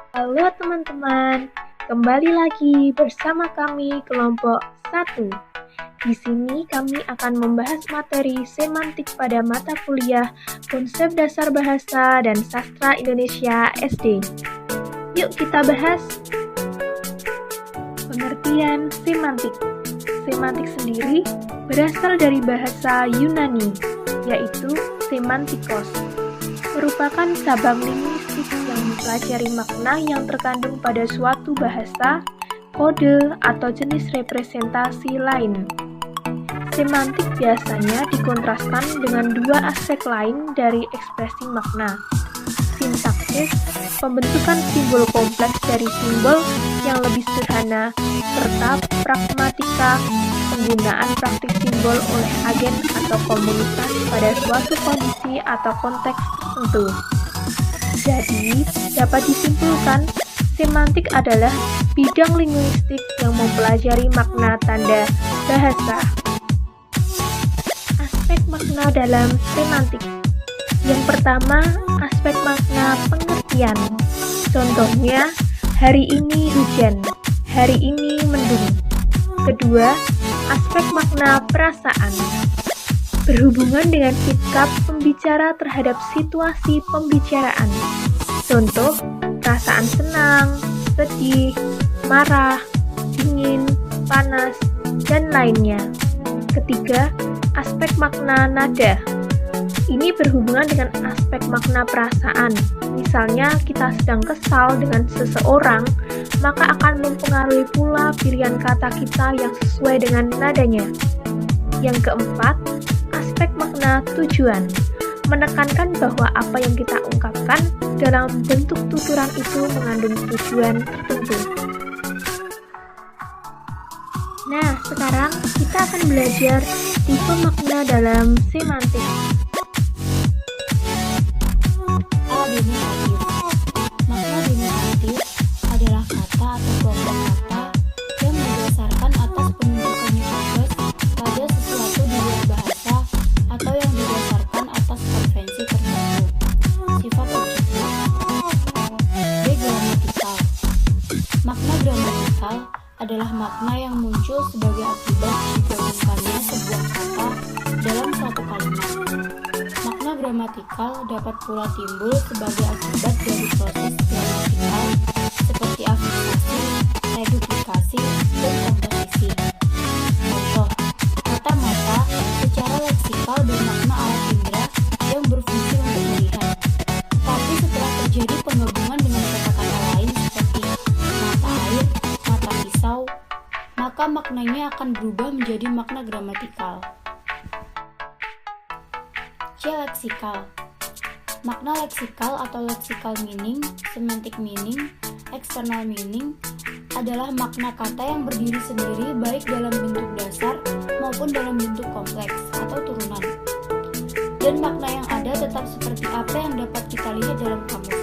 Halo teman-teman, kembali lagi bersama kami kelompok 1. Di sini kami akan membahas materi semantik pada mata kuliah Konsep Dasar Bahasa dan Sastra Indonesia SD. Yuk kita bahas pengertian semantik. Semantik sendiri berasal dari bahasa Yunani, yaitu semantikos. Merupakan cabang linguistik yang mempelajari makna yang terkandung pada suatu bahasa, kode, atau jenis representasi lain. Semantik biasanya dikontraskan dengan dua aspek lain dari ekspresi makna. Sintaksis, pembentukan simbol kompleks dari simbol yang lebih sederhana, serta pragmatika, penggunaan praktik simbol oleh agen atau komunitas pada suatu kondisi atau konteks tertentu. Jadi, dapat disimpulkan, semantik adalah bidang linguistik yang mempelajari makna tanda bahasa. Aspek makna dalam semantik. Yang pertama, aspek makna pengertian. Contohnya, hari ini hujan, hari ini mendung. Kedua, aspek makna perasaan. Berhubungan dengan sikap pembicara terhadap situasi pembicaraan. Contoh, perasaan senang, sedih, marah, dingin, panas, dan lainnya. Ketiga, aspek makna nada. Ini berhubungan dengan aspek makna perasaan. Misalnya, kita sedang kesal dengan seseorang, maka akan mempengaruhi pula pilihan kata kita yang sesuai dengan nadanya. Yang keempat, aspek makna tujuan. Menekankan bahwa apa yang kita ungkapkan dalam bentuk tuturan itu mengandung tujuan tertentu. Nah, sekarang kita akan belajar tipe makna dalam semantik. Denotatif. Makna denotatif adalah kata atau kelompok kata yang didasarkan atas penunjukannya tugas pada sesuatu di luar bahasa atau yang didasarkan atas konvensi tertentu. Sifat objektif. Gramatikal. Makna gramatikal adalah makna yang muncul sebagai akibat digabungkannya sebuah kata dalam suatu kalimat. Makna gramatikal dapat pula timbul sebagai akibat dari proses gramatikal seperti afiksasi, reduplikasi, dan komposisi. Contoh, kata mata secara leksikal bermakna alat indera yang berfungsi untuk melihat. Tetapi setelah terjadi penggabungan dengan kata-kata lain seperti mata air, mata pisau, maka maknanya akan berubah menjadi makna gramatikal. Leksikal. Makna leksikal atau lexical meaning, semantic meaning, external meaning adalah makna kata yang berdiri sendiri baik dalam bentuk dasar maupun dalam bentuk kompleks atau turunan. Dan makna yang ada tetap seperti apa yang dapat kita lihat dalam kamus.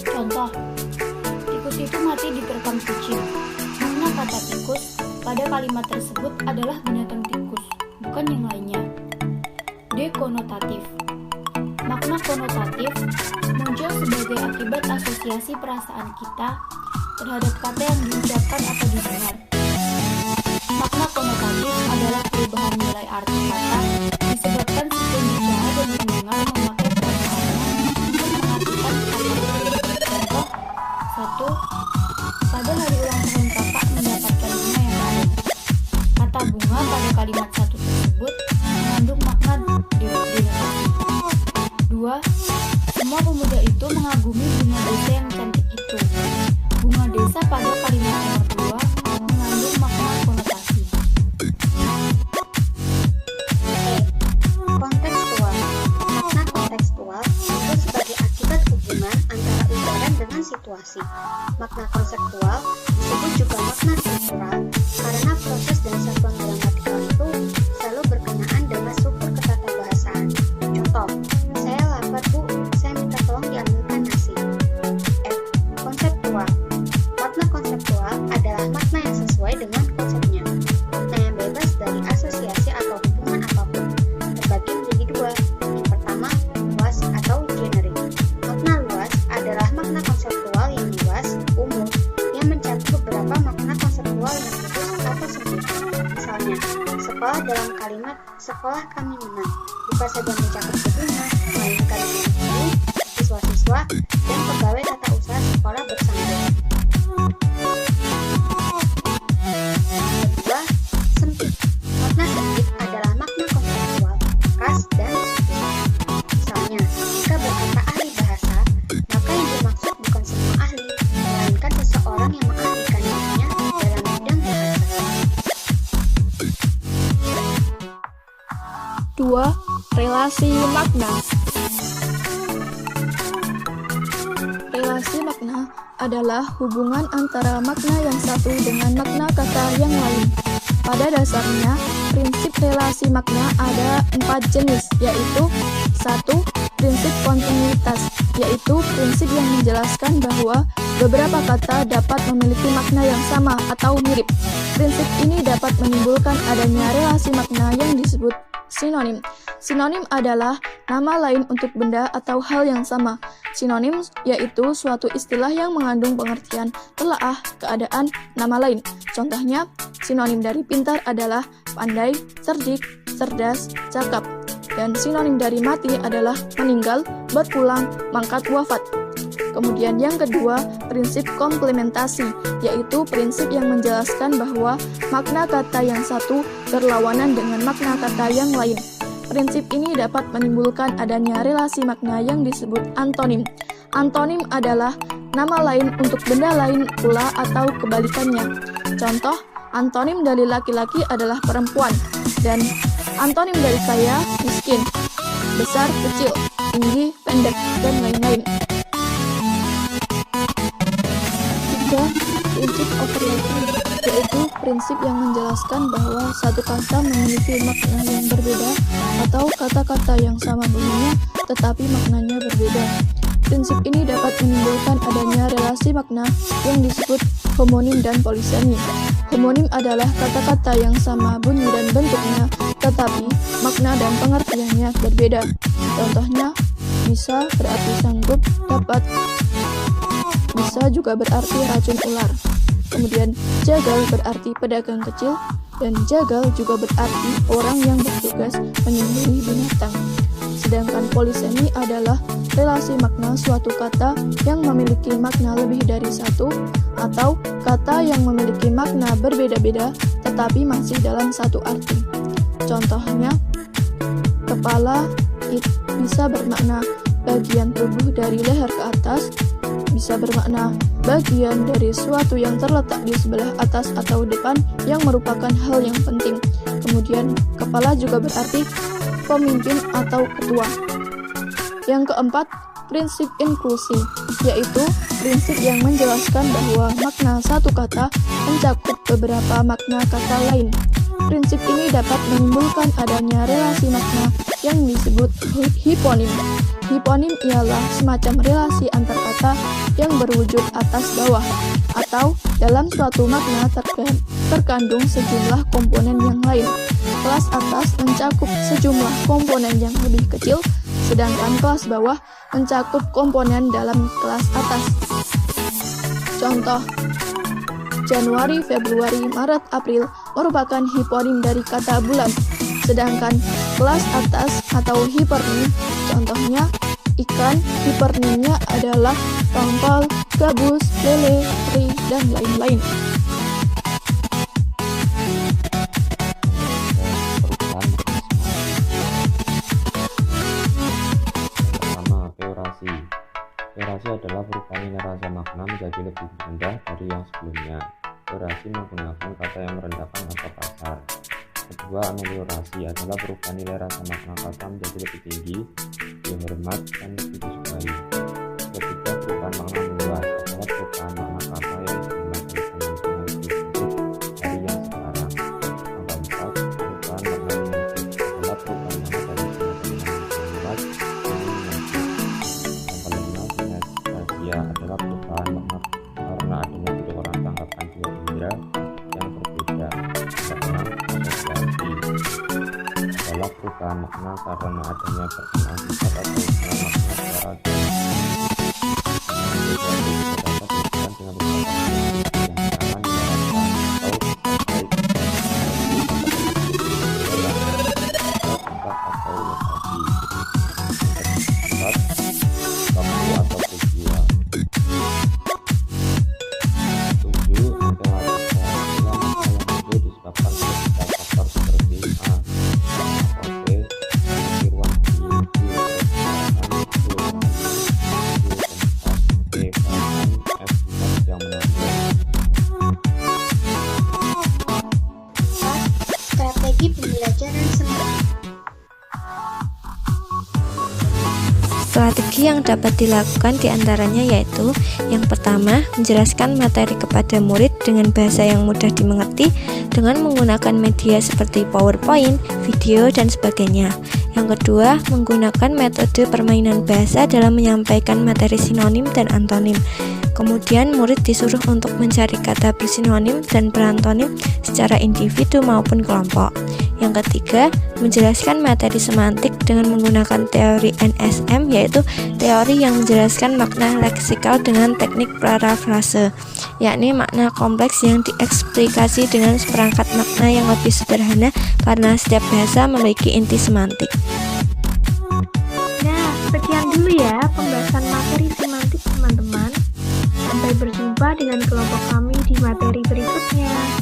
Contoh, tikus itu mati diterkam kucing. Makna kata tikus pada kalimat tersebut adalah binatang tikus, bukan yang lainnya. Dekonotatif. Makna konotatif muncul sebagai akibat asosiasi perasaan kita terhadap kata yang diucapkan atau didengar. Makna konotatif adalah perubahan nilai arti kata disebabkan si pembicara dan pendengar memakai perasaannya untuk mengartikan kata. Contoh, 1. Pada hari ulang tahun kakak mendapatkan bunga yang lain. Kata bunga pada kalimat 1 tersebut mengandung makna denotatif. 2. Semua pemuda itu mengagumi bunga desa yang cantik itu. Bunga desa pada kalimat nomor 2 mengandung makna konotasi. Kontekstual. Makna kontekstual itu sebagai akibat hubungan antara ujaran dengan situasi. Makna konseptual disebut juga makna struktural karena proses dan satuan gramatikal itu selalu berkenaan dengan struktur ketatabahasaan. Contoh, saya lapar bu, saya minta tolong diambilkan nasi. Konseptual. Makna konseptual adalah makna yang sesuai dengan konsepnya. Makna yang bebas dari asosiasi atau hubungan apapun. Terbagi menjadi dua. Yang pertama, luas atau generik. Makna luas adalah makna konseptual yang luas luas, umum, yang mencakup beberapa makna konseptual yang khusus atau sempit. Misalnya, sekolah dalam kalimat sekolah kami menang bukan saja mencakup gedungnya, melainkan guru, siswa-siswa, dan pegawai tata usaha sekolah bersama. Kedua, sempit. Makna sempit adalah makna konseptual, khas, dan sempit. Misalnya, jika berkata ahli bahasa, maka yang dimaksud bukan semua ahli, melainkan seseorang yang mengahlikan dirinya dalam bidang bahasa. 2. Relasi makna. Relasi makna adalah hubungan antara makna yang satu dengan makna kata yang lain. Pada dasarnya, prinsip relasi makna ada 4 jenis, yaitu 1. Prinsip kontinuitas, yaitu prinsip yang menjelaskan bahwa beberapa kata dapat memiliki makna yang sama atau mirip. Prinsip ini dapat menimbulkan adanya relasi makna yang disebut sinonim. Sinonim adalah nama lain untuk benda atau hal yang sama. Sinonim yaitu suatu istilah yang mengandung pengertian telaah keadaan nama lain. Contohnya, sinonim dari pintar adalah pandai, cerdik, cerdas, cakap. Dan sinonim dari mati adalah meninggal, berpulang, mangkat, wafat. Kemudian yang kedua, prinsip komplementasi, yaitu prinsip yang menjelaskan bahwa makna kata yang satu berlawanan dengan makna kata yang lain. Prinsip ini dapat menimbulkan adanya relasi makna yang disebut antonim. Antonim adalah nama lain untuk benda lain pula atau kebalikannya. Contoh, antonim dari laki-laki adalah perempuan, dan antonim dari kaya, miskin, besar, kecil, tinggi, pendek, dan lain-lain. 3. Prinsip overlapping, yaitu prinsip yang menjelaskan bahwa satu kata memiliki makna yang berbeda atau kata-kata yang sama bunyinya tetapi maknanya berbeda. Prinsip ini dapat menimbulkan adanya relasi makna yang disebut homonim dan polisemi. Homonim adalah kata-kata yang sama bunyi dan bentuknya tetapi makna dan pengertiannya berbeda. Contohnya, bisa berarti sanggup, dapat, bisa juga berarti racun ular. Kemudian jagal berarti pedagang kecil, dan jagal juga berarti orang yang bertugas menyembelih binatang. Sedangkan polisemi adalah relasi makna suatu kata yang memiliki makna lebih dari satu, atau kata yang memiliki makna berbeda-beda tetapi masih dalam satu arti. Contohnya, kepala bisa bermakna bagian tubuh dari leher ke atas, bisa bermakna bagian dari suatu yang terletak di sebelah atas atau depan yang merupakan hal yang penting. Kemudian, kepala juga berarti pemimpin atau ketua. Yang keempat, prinsip inklusi, yaitu prinsip yang menjelaskan bahwa makna satu kata mencakup beberapa makna kata lain. Prinsip ini dapat menimbulkan adanya relasi makna yang disebut hiponim. Hiponim ialah semacam relasi antar kata yang berwujud atas bawah, atau dalam suatu makna terkandung sejumlah komponen yang lain. Kelas atas mencakup sejumlah komponen yang lebih kecil, sedangkan kelas bawah mencakup komponen dalam kelas atas. Contoh, Januari, Februari, Maret, April merupakan hiponim dari kata bulan, sedangkan kelas atas atau hipernim, contohnya ikan, hipernimnya adalah tongkol, gabus, lele, teri, dan lain-lain. Pertama, peorasi. Peorasi adalah perubahan nilai rasa makna menjadi lebih rendah dari yang sebelumnya. Peorasi menggunakan kata yang merendahkan atau kasar. Kedua, ameliorasi adalah perubahan nilai rasa makna kata menjadi lebih tinggi, dihormat, dan lebih disukai. Ketiga, perubahan makna meluas adalah perubahan makna kata yang sebelumnya dengan lebih sedikit dari yang sekarang. Yang keempat, perubahan makna menyempit adalah perubahan makna dari semakin luas dan menyempit. Yang kelima, sinestesia adalah perubahan makna karena adanya kedua tanggapan dua indera yang berbeda. Yang keenam, asosiasi adalah perubahan makna karena adanya persamaan sifat atau makna secara Strategi yang dapat dilakukan diantaranya yaitu yang pertama, menjelaskan materi kepada murid dengan bahasa yang mudah dimengerti dengan menggunakan media seperti PowerPoint, video, dan sebagainya. Yang kedua, menggunakan metode permainan bahasa dalam menyampaikan materi sinonim dan antonim. Kemudian murid disuruh untuk mencari kata bersinonim dan berantonim secara individu maupun kelompok. Yang ketiga, menjelaskan materi semantik dengan menggunakan teori NSM, yaitu teori yang menjelaskan makna leksikal dengan teknik parafrase, yakni makna kompleks yang dieksplikasi dengan seperangkat makna yang lebih sederhana karena setiap bahasa memiliki inti semantik. Nah, sekian dulu ya pembahasan materi semantik teman-teman. Sampai berjumpa dengan kelompok kami di materi berikutnya.